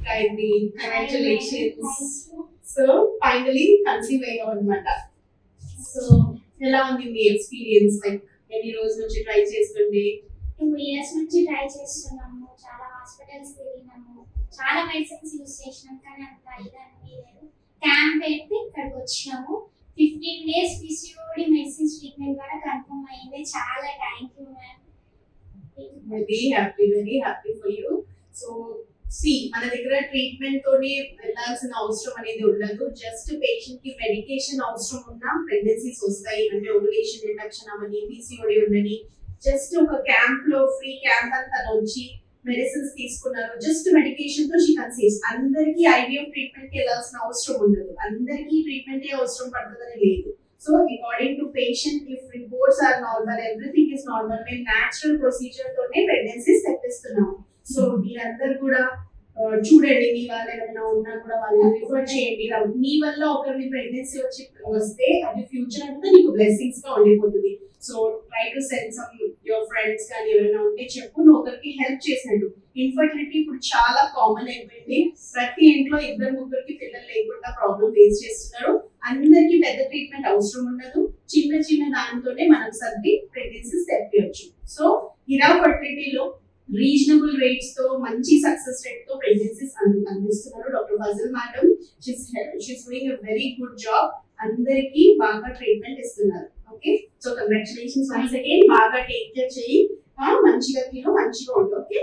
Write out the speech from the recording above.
Kindly, congratulations. So finally conceive అయ్యావు అన్నమాట. So ఎలా ఉంది మీ ఎక్స్పీరియన్స్? లైక్ ఎన్ని రోజుల నుంచి ట్రై చేస్తుండే? 2 years నుంచి ట్రై చేస్తున్నాము. చాలా హాస్పిటల్స్ తిరిగినాము, చాలా మెడిసిన్స్ యూస్ చేసినాం, కానీ అంత ఇది అనిపించలేదు. క్యాంప్ పెడితే ఇక్కడికి వచ్చినాము. 15 days PCOD మెడిసిన్స్ ట్రీట్మెంట్ ద్వారా కన్ఫర్మ్ అయింది. చాలా thank you ma'am. Very happy for you. So see మన దగ్గర ట్రీట్మెంట్ తోనే వెళ్ళాల్సిన అవసరం అనేది ఉండదు. జస్ట్ పేషెంట్ కి మెడికేషన్ అవసరం ఉన్నా ప్రెగ్నెన్సీస్ వస్తాయి. అంటే ఓవులేషన్ ఇండక్షన్ అవని, PCOD ఉండని, జస్ట్ ఒక క్యాంప్ లో ఫ్రీ క్యాంప్ అంతా వచ్చి మెడిసిన్స్ తీసుకున్నారు, జస్ట్ మెడికేషన్ తో షీ కన్సీవ్స్. అందరికీ IVF ట్రీట్మెంట్ కి వెళ్ళాల్సిన అవసరం ఉండదు, అందరికీ ట్రీట్మెంట్ అవసరం పడుతుందని లేదు. So according to patient, if reports are normal, everything is normal, మేము న్యాచురల్ ప్రొసీజర్ తోనే ప్రెగ్నెన్సీస్ తెప్పిస్తున్నాము. సో మీరందరూ కూడా చూడండి, మీ వాళ్ళు ఏమైనా ఉన్నా కూడా వాళ్ళని రిఫర్ చేయండి. మీ వల్ల ఒకరిని ప్రెగ్నెన్సీ వస్తే అది ఫ్యూచర్ అంతా నీకు బ్లెస్సింగ్స్ గా ఉండిపోతుంది. So try to send some your friends కానీ ఎవరైనా ఉంటే చెప్పు, నువ్వు ఒకరికి హెల్ప్ చేసినట్టు. ఇన్ఫర్టిలిటీ ఇప్పుడు చాలా కామన్ అయిపోయింది. ప్రతి ఇంట్లో 2-3 పిల్లలు లేకుండా ప్రాబ్లం ఫేస్ చేస్తున్నారు. అందరికి పెద్ద ట్రీట్మెంట్ అవసరం ఉండదు, చిన్న చిన్న దానితోనే మనం సర్ది ప్రెగ్నెన్సీస్ తెప్పియచ్చు. సో ఇరా ఫర్టిలిటీలో రీజనబుల్ రేట్స్ తో మంచి సక్సెస్ రేట్ తో ప్రెగ్నెన్సీస్ అందిస్తున్నారు doctor Fazal madam. She's doing a very good job. అందరికి బాగా ట్రీట్మెంట్ ఇస్తున్నారు. Okay, so congratulations once again. బాగా టేక్ కేర్ చేయి, మంచిగా తిను, మంచిగా ఉండు. ఓకే.